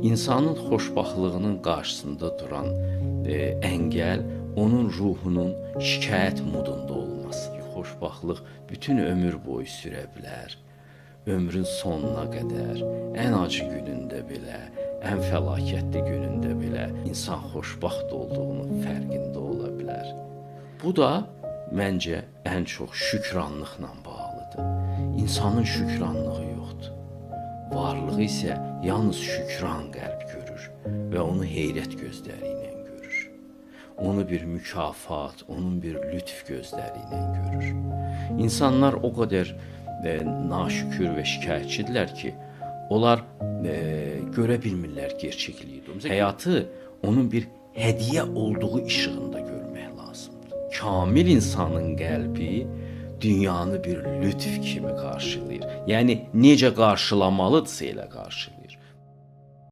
İnsanın xoşbəxtliyinin qarşısında duran əngəl onun ruhunun şikayət modunda olması. Xoşbəxtlik bütün ömür boyu sürə bilər. Ömrün sonuna qədər, ən acı günündə belə, ən fəlakətli günündə belə insan xoşbəxt olduğunun fərqində ola bilər. Bu da məncə ən çox şükranlıqla bağlıdır. İnsanın şükranlığı yoxdur. Varlığı isə yalnız şükran qəlb görür və onu heyrət gözləri ilə görür. Onu bir mükafat, onun bir lütf gözləri ilə görür. İnsanlar o qədər naşükür və şikayətçidirlər ki, onlar görə bilmirlər gerçəkliyi. Həyatı onun bir hədiyyə olduğu işığında görmək lazımdır. Kamil insanın qəlbi dünyanı bir lütf kimi qarşılayır. Yəni necə qarşılamalıdırsa elə qarşılayır.